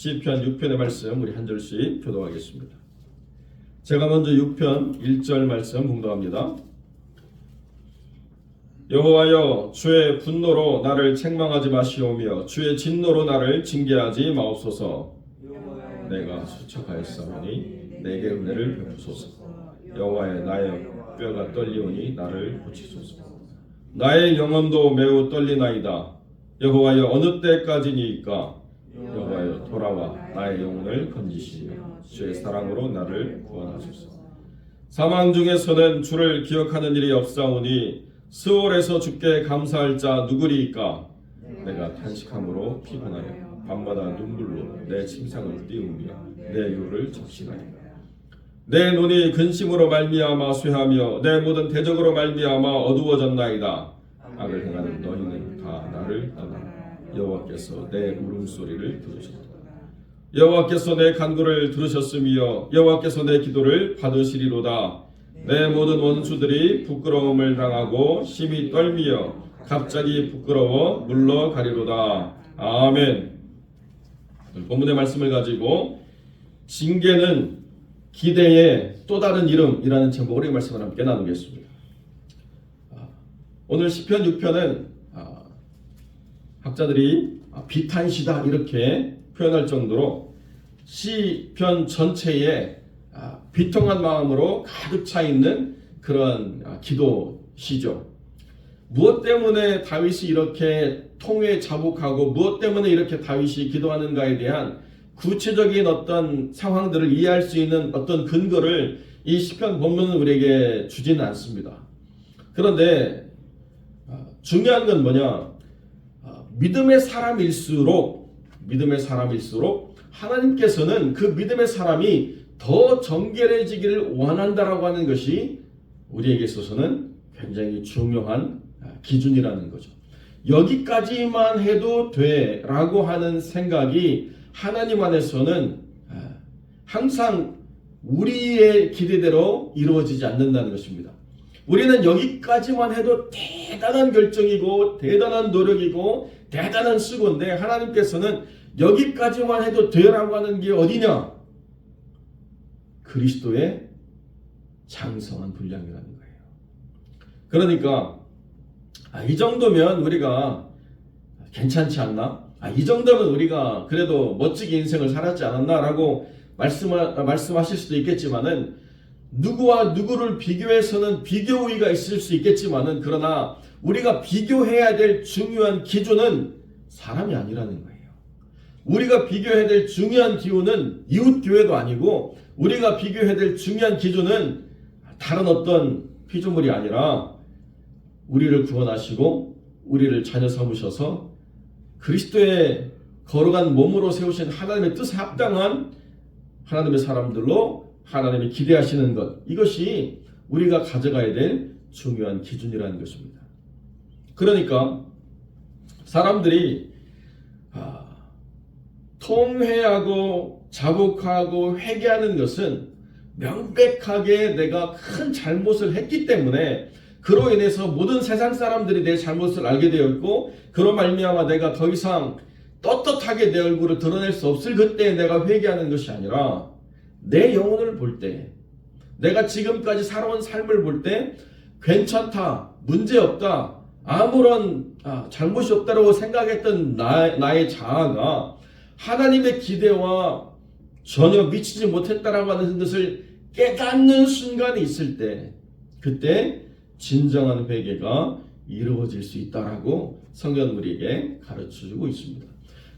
시편 6편의 말씀 우리 한 절씩 교독하겠습니다. 제가 먼저 6편 1절 말씀 봉독합니다. 여호와여, 주의 분노로 나를 책망하지 마시오며 주의 진노로 나를 징계하지 마옵소서. 내가 수척하였사오니 내게 은혜를 베푸소서. 여호와여, 나의 뼈가 떨리오니 나를 고치소서. 나의 영혼도 매우 떨리나이다. 여호와여, 어느 때까지니이까? 여호와여, 돌아와 나의 영혼을 건지시며 주의 사랑으로 나를 구원하소서. 사망 중에서는 주를 기억하는 일이 없사오니 스올에서 주께 감사할 자 누구리이까? 내가 탄식함으로 피곤하여 밤마다 눈물로 내 침상을 띄우며 내 유를 적시나이다. 내 눈이 근심으로 말미암아 쇠하며 내 모든 대적으로 말미암아 어두워졌나이다. 악을 행하는 너희는 다 나를 떠나 여호와께서 내 울음소리를 들으셨다. 여호와께서 내 간구를 들으셨으며 여호와께서 내 기도를 받으시리로다. 내 모든 원수들이 부끄러움을 당하고 심히 떨미어 갑자기 부끄러워 물러가리로다. 아멘. 본문의 말씀을 가지고 징계는 기대의 또 다른 이름이라는 제목으로 이 말씀을 함께 나누겠습니다. 오늘 시편 6편은 학자들이 비탄시다 이렇게 표현할 정도로 시편 전체에 비통한 마음으로 가득 차 있는 그런 기도시죠. 무엇 때문에 다윗이 이렇게 통회에 자복하고 무엇 때문에 이렇게 다윗이 기도하는가에 대한 구체적인 어떤 상황들을 이해할 수 있는 어떤 근거를 이 시편 본문은 우리에게 주지는 않습니다. 그런데 중요한 건 뭐냐? 믿음의 사람일수록 하나님께서는 그 믿음의 사람이 더 정결해지기를 원한다라고 하는 것이 우리에게 있어서는 굉장히 중요한 기준이라는 거죠. 여기까지만 해도 돼라고 하는 생각이 하나님 안에서는 항상 우리의 기대대로 이루어지지 않는다는 것입니다. 우리는 여기까지만 해도 대단한 결정이고 대단한 노력이고 대단한 수고인데 하나님께서는 여기까지만 해도 되라고 하는 게 어디냐? 그리스도의 장성한 분량이라는 거예요. 그러니까 이 정도면 우리가 괜찮지 않나? 이 정도면 우리가 그래도 멋지게 인생을 살았지 않았나라고 말씀하실 수도 있겠지만은 누구와 누구를 비교해서는 비교 우위가 있을 수 있겠지만은 그러나 우리가 비교해야 될 중요한 기준은 사람이 아니라는 거예요. 우리가 비교해야 될 중요한 기준은 이웃 교회도 아니고 우리가 비교해야 될 중요한 기준은 다른 어떤 피조물이 아니라 우리를 구원하시고 우리를 자녀 삼으셔서 그리스도의 거룩한 몸으로 세우신 하나님의 뜻에 합당한 하나님의 사람들로 하나님이 기대하시는 것, 이것이 우리가 가져가야 될 중요한 기준이라는 것입니다. 그러니까 사람들이 통회하고 자복하고 회개하는 것은 명백하게 내가 큰 잘못을 했기 때문에 그로 인해서 모든 세상 사람들이 내 잘못을 알게 되었고 그로 말미암아 내가 더 이상 떳떳하게 내 얼굴을 드러낼 수 없을 그때 내가 회개하는 것이 아니라 내 영혼을 볼 때, 내가 지금까지 살아온 삶을 볼 때 괜찮다, 문제없다, 아무런 잘못이 없다고 생각했던 나의 자아가 하나님의 기대와 전혀 미치지 못했다라고 하는 것을 깨닫는 순간이 있을 때 그때 진정한 회개가 이루어질 수 있다라고 성경은 우리에게 가르쳐주고 있습니다.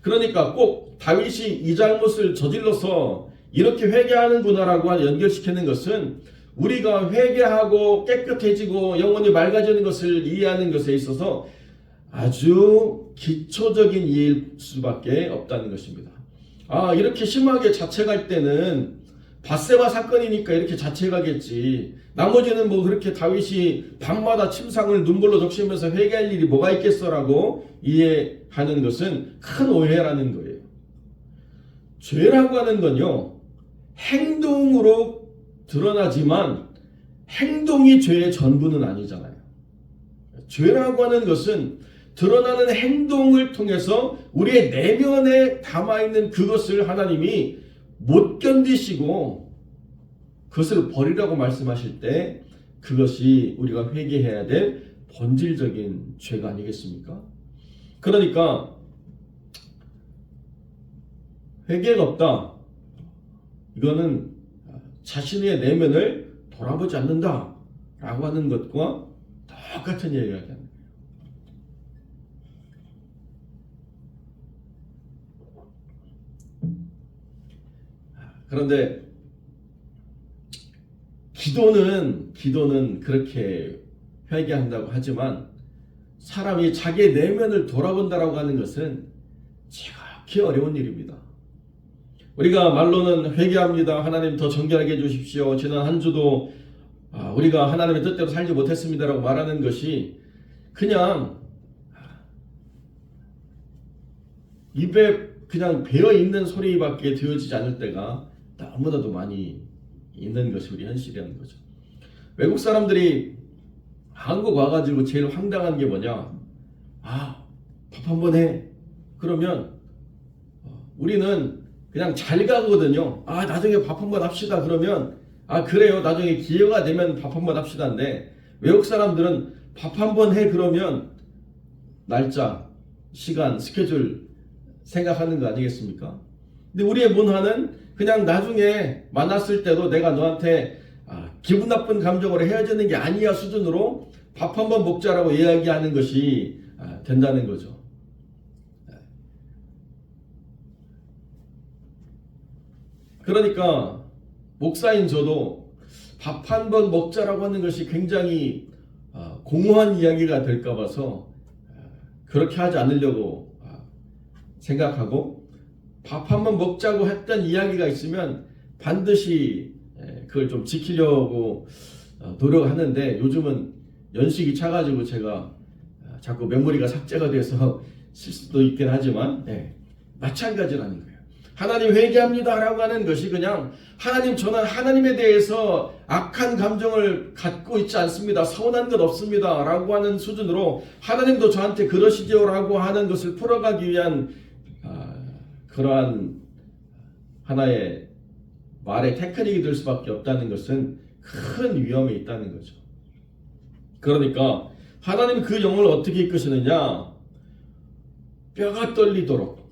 그러니까 꼭 다윗이 이 잘못을 저질러서 이렇게 회개하는구나라고 연결시키는 것은 우리가 회개하고 깨끗해지고 영혼이 맑아지는 것을 이해하는 것에 있어서 아주 기초적인 이해일 수밖에 없다는 것입니다. 이렇게 심하게 자책할 때는 밧세바 사건이니까 이렇게 자책하겠지. 나머지는 뭐 그렇게 다윗이 밤마다 침상을 눈물로 적시면서 회개할 일이 뭐가 있겠어라고 이해하는 것은 큰 오해라는 거예요. 죄라고 하는 건요, 행동으로 드러나지만 행동이 죄의 전부는 아니잖아요. 죄라고 하는 것은 드러나는 행동을 통해서 우리의 내면에 담아있는 그것을 하나님이 못 견디시고 그것을 버리라고 말씀하실 때 그것이 우리가 회개해야 될 본질적인 죄가 아니겠습니까? 그러니까 회개가 없다. 이거는 자신의 내면을 돌아보지 않는다 라고 하는 것과 똑같은 얘기가 됩니다. 그런데 기도는 그렇게 회개한다고 하지만 사람이 자기의 내면을 돌아본다라고 하는 것은 지극히 어려운 일입니다. 우리가 말로는 회개합니다. 하나님 더 정결하게 해주십시오. 지난 한 주도 우리가 하나님의 뜻대로 살지 못했습니다라고 말하는 것이 그냥 입에 그냥 배어있는 소리밖에 되어지지 않을 때가 너무나도 많이 있는 것이 우리 현실이라는 거죠. 외국 사람들이 한국 와가지고 제일 황당한 게 뭐냐? 밥 한번 해. 그러면 우리는 그냥 잘 가거든요. 나중에 밥 한번 합시다. 그러면 그래요. 나중에 기회가 되면 밥 한번 합시다인데 외국 사람들은 밥 한번 해. 그러면 날짜, 시간, 스케줄 생각하는 거 아니겠습니까? 근데 우리의 문화는 그냥 나중에 만났을 때도 내가 너한테 기분 나쁜 감정으로 헤어지는 게 아니야 수준으로 밥 한번 먹자라고 이야기하는 것이 된다는 거죠. 그러니까 목사인 저도 밥 한번 먹자라고 하는 것이 굉장히 공허한 이야기가 될까 봐서 그렇게 하지 않으려고 생각하고 밥 한번 먹자고 했던 이야기가 있으면 반드시 그걸 좀 지키려고 노력하는데 요즘은 연식이 차가지고 제가 자꾸 메모리가 삭제가 돼서 실수도 있긴 하지만 마찬가지라는 거예요. 하나님 회개합니다 라고 하는 것이 그냥 하나님 저는 하나님에 대해서 악한 감정을 갖고 있지 않습니다. 서운한 것 없습니다 라고 하는 수준으로 하나님도 저한테 그러시죠 라고 하는 것을 풀어가기 위한 그러한 하나의 말의 테크닉이 될 수밖에 없다는 것은 큰 위험이 있다는 거죠. 그러니까 하나님이 그 영혼을 어떻게 이끄시느냐? 뼈가 떨리도록.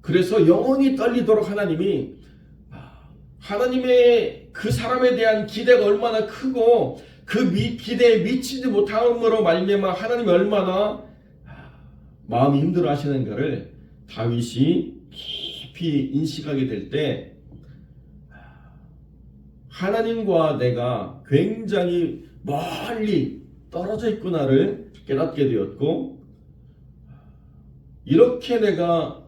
그래서 영혼이 떨리도록 하나님의 그 사람에 대한 기대가 얼마나 크고 그 기대에 미치지 못함으로 말미암아 하나님이 얼마나 마음이 힘들어 하시는가를 다윗이 깊이 인식하게 될 때 하나님과 내가 굉장히 멀리 떨어져 있구나를 깨닫게 되었고 이렇게 내가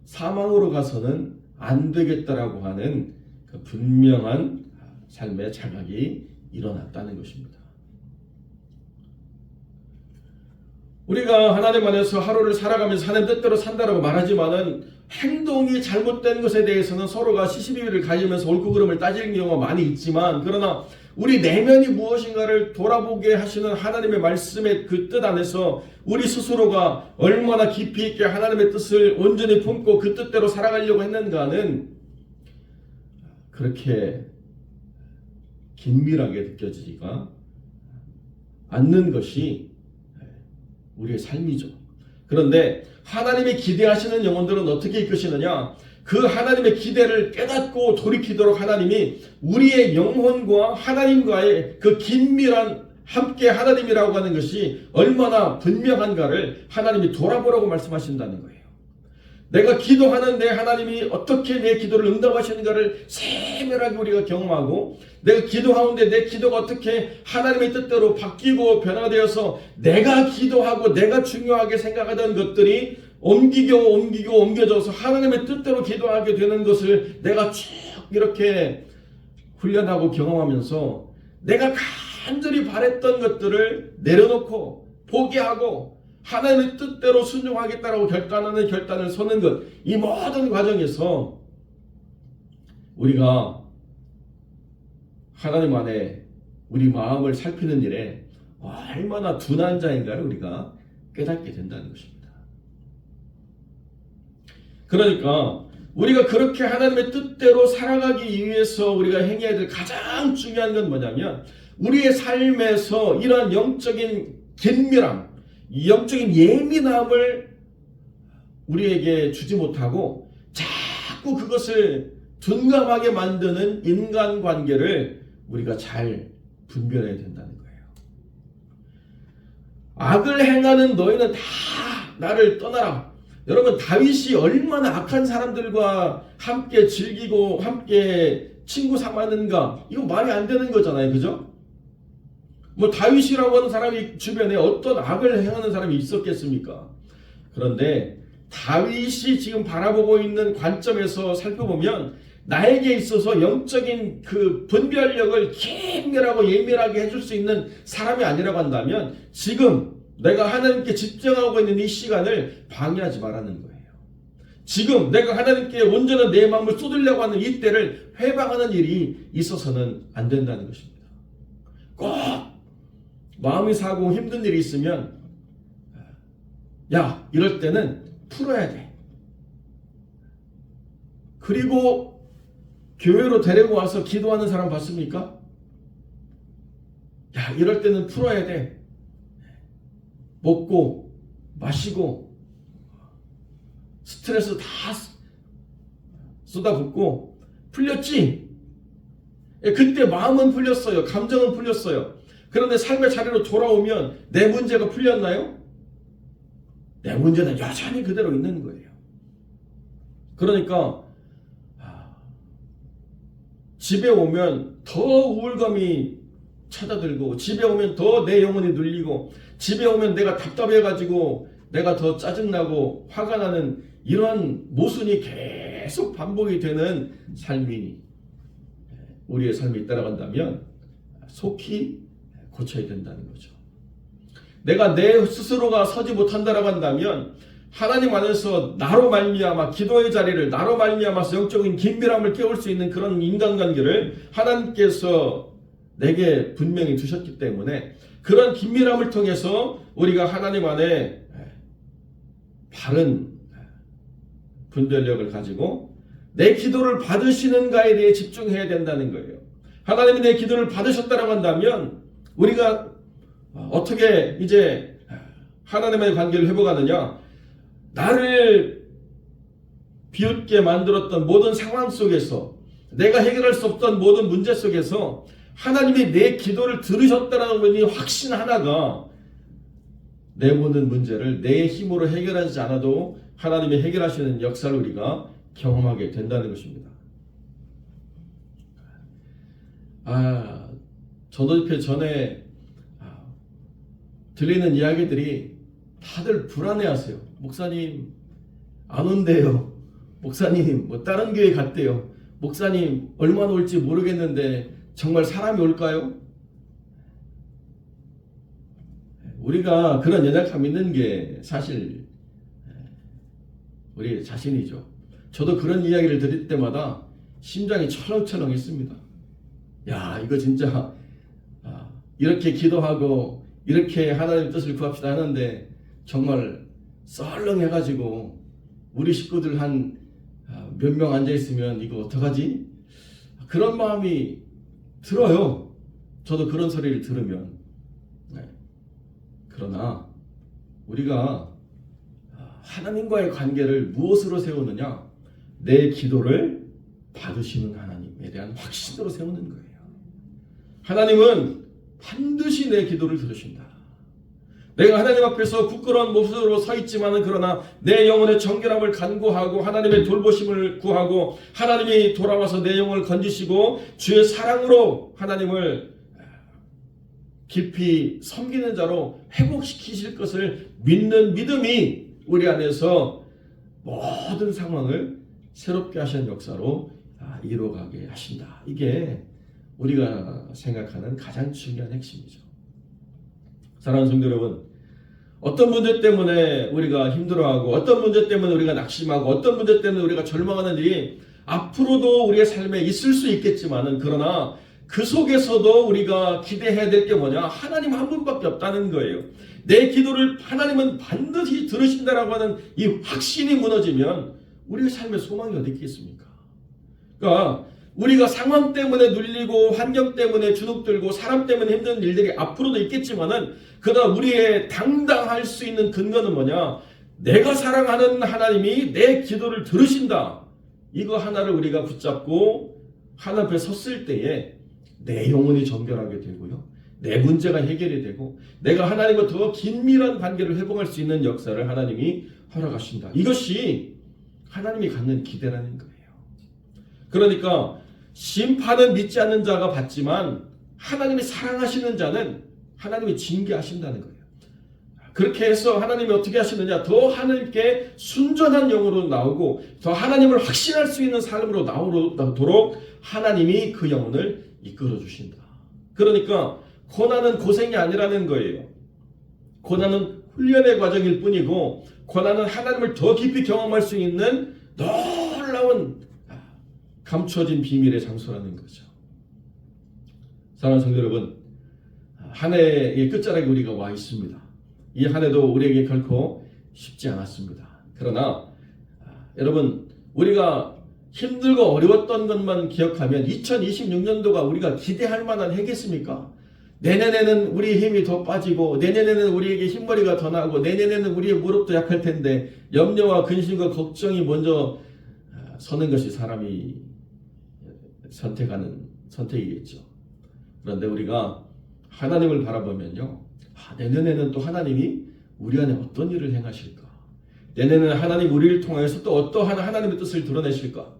사망으로 가서는 안 되겠다라고 하는 그 분명한 삶의 자각이 일어났다는 것입니다. 우리가 하나님 안에서 하루를 살아가면서 하나님 뜻대로 산다라고 말하지만은 행동이 잘못된 것에 대해서는 서로가 시시비비를 가지면서 옳고 그름을 따지는 경우가 많이 있지만 그러나 우리 내면이 무엇인가를 돌아보게 하시는 하나님의 말씀의 그 뜻 안에서 우리 스스로가 얼마나 깊이 있게 하나님의 뜻을 온전히 품고 그 뜻대로 살아가려고 했는가는 그렇게 긴밀하게 느껴지지가 않는 것이 우리의 삶이죠. 그런데 하나님이 기대하시는 영혼들은 어떻게 이끄시느냐? 그 하나님의 기대를 깨닫고 돌이키도록 하나님이 우리의 영혼과 하나님과의 그 긴밀한 함께 하나님이라고 하는 것이 얼마나 분명한가를 하나님이 돌아보라고 말씀하신다는 거예요. 내가 기도하는데 하나님이 어떻게 내 기도를 응답하시는가를 세밀하게 우리가 경험하고 내가 기도하는데 내 기도가 어떻게 하나님의 뜻대로 바뀌고 변화되어서 내가 기도하고 내가 중요하게 생각하던 것들이 옮겨져서 하나님의 뜻대로 기도하게 되는 것을 내가 쭉 이렇게 훈련하고 경험하면서 내가 간절히 바랬던 것들을 내려놓고 포기하고 하나님의 뜻대로 순종하겠다라고 결단하는 결단을 서는 것, 이 모든 과정에서 우리가 하나님 안에 우리 마음을 살피는 일에 얼마나 둔한 자인가를 우리가 깨닫게 된다는 것입니다. 그러니까 우리가 그렇게 하나님의 뜻대로 살아가기 위해서 우리가 행해야 될 가장 중요한 건 뭐냐면 우리의 삶에서 이러한 영적인 긴밀함, 영적인 예민함을 우리에게 주지 못하고 자꾸 그것을 둔감하게 만드는 인간관계를 우리가 잘 분별해야 된다는 거예요. 악을 행하는 너희는 다 나를 떠나라. 여러분, 다윗이 얼마나 악한 사람들과 함께 즐기고 함께 친구 삼았는가? 이거 말이 안 되는 거잖아요. 그죠? 뭐 다윗이라고 하는 사람이 주변에 어떤 악을 행하는 사람이 있었겠습니까? 그런데 다윗이 지금 바라보고 있는 관점에서 살펴보면 나에게 있어서 영적인 그 분별력을 긴밀하고 예민하게 해줄 수 있는 사람이 아니라고 한다면 지금 내가 하나님께 집중하고 있는 이 시간을 방해하지 말라는 거예요. 지금 내가 하나님께 온전한 내 마음을 쏟으려고 하는 이 때를 회방하는 일이 있어서는 안 된다는 것입니다. 꼭 마음이 상하고 힘든 일이 있으면 야, 이럴 때는 풀어야 돼. 그리고 교회로 데리고 와서 기도하는 사람 봤습니까? 야, 이럴 때는 풀어야 돼. 먹고 마시고 스트레스 다 쏟아붓고 풀렸지? 그때 마음은 풀렸어요. 감정은 풀렸어요. 그런데 삶의 자리로 돌아오면 내 문제가 풀렸나요? 내 문제는 여전히 그대로 있는 거예요. 그러니까 집에 오면 더 우울감이 찾아들고 집에 오면 더 내 영혼이 눌리고 집에 오면 내가 답답해가지고 내가 더 짜증나고 화가 나는 이러한 모순이 계속 반복이 되는 삶이 우리의 삶이 있다고 한다면 속히 고쳐야 된다는 거죠. 내가 내 스스로가 서지 못한다고 한다면 하나님 안에서 나로 말미암아 기도의 자리를 나로 말미암아서 영적인 긴밀함을 깨울 수 있는 그런 인간관계를 하나님께서 내게 분명히 두셨기 때문에 그런 긴밀함을 통해서 우리가 하나님 안에 바른 분별력을 가지고 내 기도를 받으시는가에 대해 집중해야 된다는 거예요. 하나님이 내 기도를 받으셨다고 한다면 우리가 어떻게 이제 하나님의 관계를 회복하느냐? 나를 비웃게 만들었던 모든 상황 속에서 내가 해결할 수 없던 모든 문제 속에서 하나님이 내 기도를 들으셨다는 이 확신 하나가 내 모든 문제를 내 힘으로 해결하지 않아도 하나님이 해결하시는 역사를 우리가 경험하게 된다는 것입니다. 전도집회 전에 들리는 이야기들이 다들 불안해하세요. 목사님 안 온대요. 목사님 뭐 다른 교회 갔대요. 목사님 얼마나 올지 모르겠는데 정말 사람이 올까요? 우리가 그런 연약함이 있는 게 사실 우리 자신이죠. 저도 그런 이야기를 들을 때마다 심장이 철렁철렁했습니다. 야, 이거 진짜 이렇게 기도하고 이렇게 하나님의 뜻을 구합시다 하는데 정말 썰렁해가지고 우리 식구들 한 몇 명 앉아있으면 이거 어떡하지? 그런 마음이 들어요. 저도 그런 소리를 들으면. 그러나 우리가 하나님과의 관계를 무엇으로 세우느냐? 내 기도를 받으시는 하나님에 대한 확신으로 세우는 거예요. 하나님은 반드시 내 기도를 들으신다. 내가 하나님 앞에서 부끄러운 모습으로 서 있지만은 그러나 내 영혼의 정결함을 간구하고 하나님의 돌보심을 구하고 하나님이 돌아와서 내 영혼을 건지시고 주의 사랑으로 하나님을 깊이 섬기는 자로 회복시키실 것을 믿는 믿음이 우리 안에서 모든 상황을 새롭게 하시는 역사로 이루어가게 하신다. 이게 우리가 생각하는 가장 중요한 핵심이죠. 사랑하는 성도 여러분, 어떤 문제 때문에 우리가 힘들어하고 어떤 문제 때문에 우리가 낙심하고 어떤 문제 때문에 우리가 절망하는 일이 앞으로도 우리의 삶에 있을 수 있겠지만은 그러나 그 속에서도 우리가 기대해야 될 게 뭐냐? 하나님 한 분밖에 없다는 거예요. 내 기도를 하나님은 반드시 들으신다라고 하는 이 확신이 무너지면 우리의 삶의 소망이 어디 있겠습니까? 그러니까 우리가 상황 때문에 눌리고 환경 때문에 주눅들고 사람 때문에 힘든 일들이 앞으로도 있겠지만은 그러나 우리의 당당할 수 있는 근거는 뭐냐? 내가 사랑하는 하나님이 내 기도를 들으신다. 이거 하나를 우리가 붙잡고 하나님 앞에 섰을 때에 내 영혼이 정결하게 되고요. 내 문제가 해결이 되고 내가 하나님과 더 긴밀한 관계를 회복할 수 있는 역사를 하나님이 허락하신다. 이것이 하나님이 갖는 기대라는 거예요. 그러니까 심판은 믿지 않는 자가 받지만 하나님이 사랑하시는 자는 하나님이 징계하신다는 거예요. 그렇게 해서 하나님이 어떻게 하시느냐? 더 하나님께 순전한 영으로 나오고 더 하나님을 확신할 수 있는 삶으로 나오도록 하나님이 그 영혼을 이끌어 주신다. 그러니까 고난은 고생이 아니라는 거예요. 고난은 훈련의 과정일 뿐이고 고난은 하나님을 더 깊이 경험할 수 있는 놀라운 감춰진 비밀의 장소라는 거죠. 사랑하는 성도 여러분, 한 해의 끝자락에 우리가 와 있습니다. 이 한 해도 우리에게 결코 쉽지 않았습니다. 그러나 여러분, 우리가 힘들고 어려웠던 것만 기억하면 2026년도가 우리가 기대할 만한 해겠습니까? 내년에는 우리의 힘이 더 빠지고 내년에는 우리에게 흰머리가 더 나고 내년에는 우리의 무릎도 약할 텐데 염려와 근심과 걱정이 먼저 서는 것이 사람이 선택하는 선택이겠죠. 그런데 우리가 하나님을 바라보면요, 내년에는 또 하나님이 우리 안에 어떤 일을 행하실까? 내년에는 하나님 우리를 통해서 또 어떠한 하나님의 뜻을 드러내실까?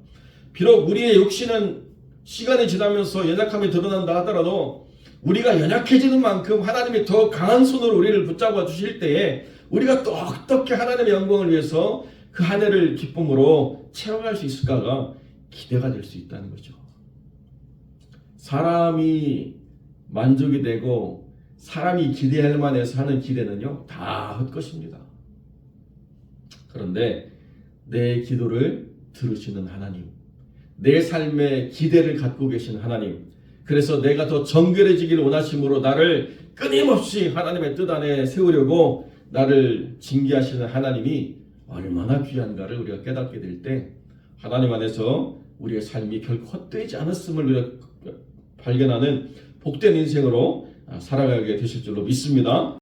비록 우리의 욕심은 시간이 지나면서 연약함이 드러난다 하더라도 우리가 연약해지는 만큼 하나님이 더 강한 손으로 우리를 붙잡아 주실 때에 우리가 또 어떻게 하나님의 영광을 위해서 그 한 해를 기쁨으로 채워갈 수 있을까가 기대가 될 수 있다는 거죠. 사람이 만족이 되고 사람이 기대할 만해서 하는 기대는요, 다 헛것입니다. 그런데 내 기도를 들으시는 하나님, 내 삶에 기대를 갖고 계신 하나님, 그래서 내가 더 정결해지기를 원하심으로 나를 끊임없이 하나님의 뜻 안에 세우려고 나를 징계하시는 하나님이 얼마나 귀한가를 우리가 깨닫게 될 때 하나님 안에서 우리의 삶이 결코 헛되지 않았음을 우리가 발견하는 복된 인생으로 살아가게 되실 줄로 믿습니다.